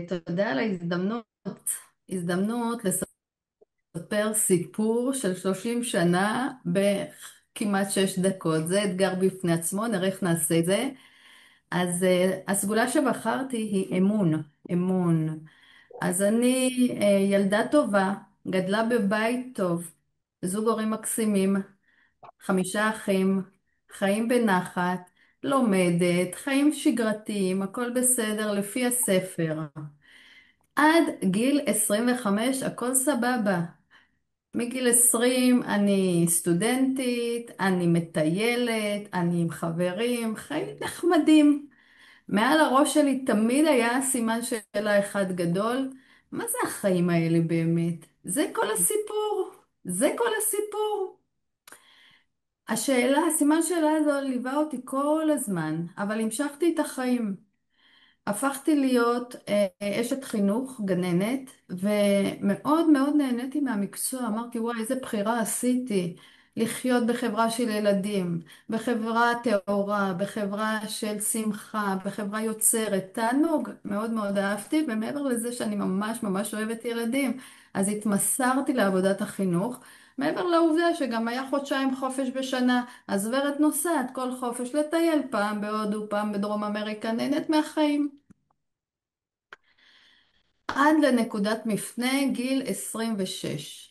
תודה על הזדמנות לספר סיפור של 30 שנה בכמעט 6 דקות. זה אתגר בפני עצמו, נראה איך נעשה את זה. הסגולה שבחרתי היא אמון, אמון. אז אני ילדה טובה, גדלה בבית טוב, זוג הורים מקסימים, 5 אחים, חיים בנחת, לומדת, חיים שגרתיים, הכל בסדר לפי הספר. עד גיל 25 הכל סבבה. מגיל 20 אני סטודנטית, אני מטיילת, אני עם חברים, חיים נחמדים. מעל הראש שלי תמיד היה סימן שאלה אחד גדול. מה זה החיים האלה באמת? זה כל הסיפור. זה כל הסיפור. סימן שאלה הזו ליווה אותי כל הזמן, אבל המשכתי את החיים. הפכתי להיות אשת חינוך, גננת, ומאוד מאוד נהניתי מהמקצוע. אמרתי, וואי, איזה בחירה עשיתי. לחיות בחברה של ילדים, בחברה טהורה, בחברה של שמחה, בחברה יוצרת. תענוג, מאוד מאוד אהבתי, ומעבר לזה שאני ממש ממש אוהבת ילדים, אז התמסרתי לעבודת החינוך. מעבר לעובדה שגם היה חודשיים חופש בשנה, אז ורד נוסעת כל חופש לטייל פעם בהודו, פעם בדרום אמריקה, נהנית מהחיים. עד לנקודת מפנה, גיל 26.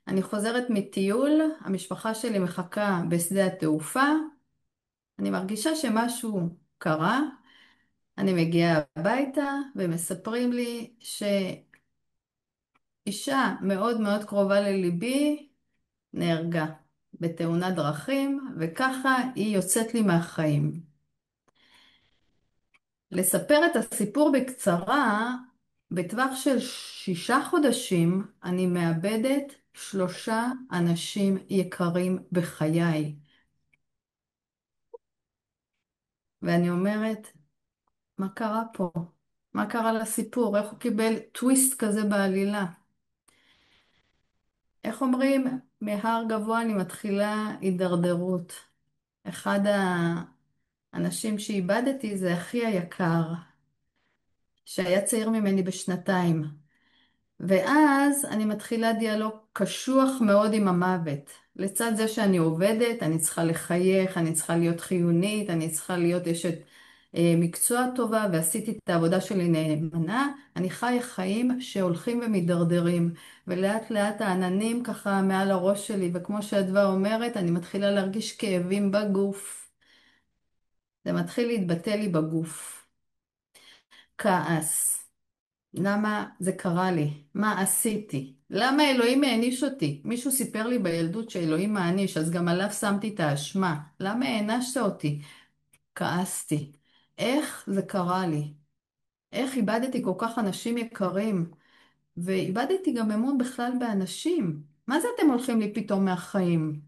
אני חוזרת מטיול, המשפחה שלי מחכה בשדה התעופה, אני מרגישה שמשהו קרה, אני מגיעה הביתה ומספרים לי שאישה מאוד מאוד קרובה לליבי נהרגה בתאונת דרכים, וככה היא יוצאת לי מהחיים. לספר את הסיפור בקצרה, בטווח של 6 חודשים אני מאבדת 3 אנשים יקרים בחיי. ואני אומרת, מה קרה פה? מה קרה לסיפור? איך הוא קיבל טוויסט כזה בעלילה? איך אומרים? מהר גבוה אני מתחילה הידרדרות. אחד האנשים שאיבדתי זה אחי היקר, שהיה צעיר ממני בשנתיים. ואז אני מתחילה דיאלוג קשוח מאוד עם המוות. לצד זה שאני עובדת, אני צריכה לחייך, אני צריכה להיות חיונית, אני צריכה להיות אשת מקצוע טובה, ועשיתי את העבודה שלי נאמנה, אני חיה חיים שהולכים ומידרדרים, ולאט לאט העננים ככה מעל הראש שלי, וכמו שהדבר אומרת, אני מתחילה להרגיש כאבים בגוף. זה מתחיל להתבטא לי בגוף. כעס. למה זה קרה לי? מה עשיתי? למה אלוהים העניש אותי? מישהו סיפר לי בילדות שאלוהים מעניש, אז גם עליו שמתי את האשמה. למה הענשת אותי? כעסתי. איך זה קרה לי? איך איבדתי כל כך אנשים יקרים? ואיבדתי גם אמון בכלל באנשים. מה זה אתם הולכים לי פתאום מהחיים?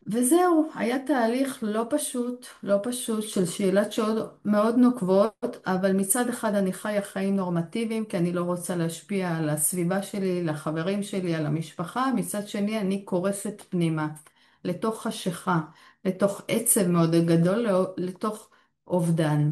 וזהו, היה תהליך לא פשוט, לא פשוט של שאלת שעות מאוד נוקבות, אבל מצד אחד אני חיה חיים נורמטיביים, כי אני לא רוצה להשפיע על הסביבה שלי, לחברים שלי, על המשפחה, מצד שני אני קורסת פנימה, לתוך חשיכה, לתוך עצב מאוד גדול, לתוך אובדן.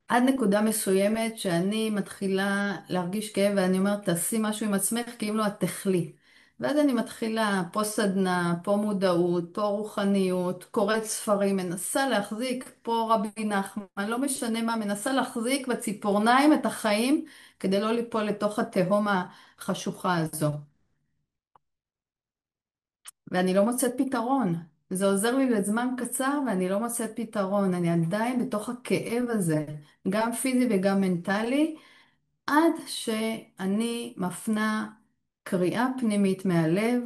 עד נקודה מסוימת שאני מתחילה להרגיש כאב ואני אומרת, תעשי משהו עם עצמך כי אם לא את תחלי. ואז אני מתחילה פה סדנה, פה מודעות, פה רוחניות, קוראת ספרים, מנסה להחזיק, פה רבי נחמן, לא משנה מה, מנסה להחזיק בציפורניים את החיים כדי לא ליפול לתוך התהום החשוכה הזו. ואני לא מוצאת פתרון. זה עוזר לי לזמן קצר ואני לא מוצאת פתרון. אני עדיין בתוך הכאב הזה, גם פיזי וגם מנטלי. עד שאני מפנה קריאה פנימית מהלב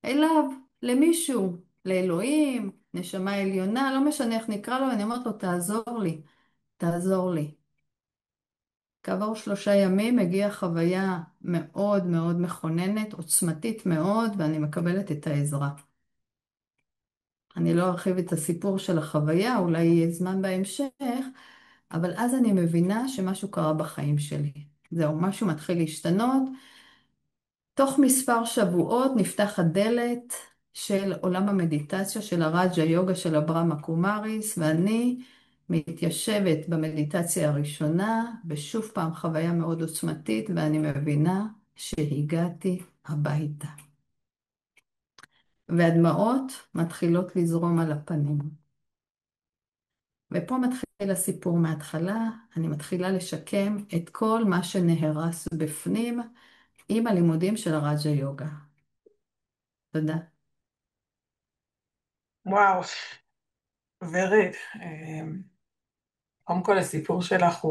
אליו, למישהו, לאלוהים, נשמה עליונה, לא משנה איך נקרא לו, אני אומרת לו, תעזור לי, תעזור לי. כעבור 3 ימים הגיעה חוויה מאוד מאוד מכוננת, עוצמתית מאוד, ואני מקבלת את העזרה. אני לא ארחיב את הסיפור של החוויה, אולי יהיה זמן בהמשך, אבל אז אני מבינה שמשהו קרה בחיים שלי. זהו, משהו מתחיל להשתנות. תוך מספר שבועות נפתח הדלת של עולם המדיטציה של הרג'ה יוגה של אברהם קומאריס, ואני מתיישבת במדיטציה הראשונה, ושוב פעם חוויה מאוד עוצמתית, ואני מבינה שהגעתי הביתה. והדמעות מתחילות לזרום על הפנים. ופה מתחיל הסיפור מההתחלה, אני מתחילה לשקם את כל מה שנהרס בפנים עם הלימודים של הרג'ה יוגה. תודה. וואו, ורד, קודם כל הסיפור שלך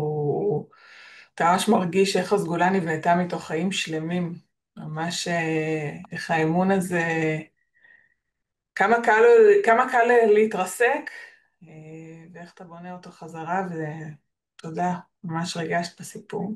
אתה ממש מרגיש איך הסגולה נבנתה מתוך חיים שלמים. ממש איך האמון הזה, כמה קל להתרסק, ואיך אתה בונה אותו חזרה, ותודה, ממש ריגשת בסיפור.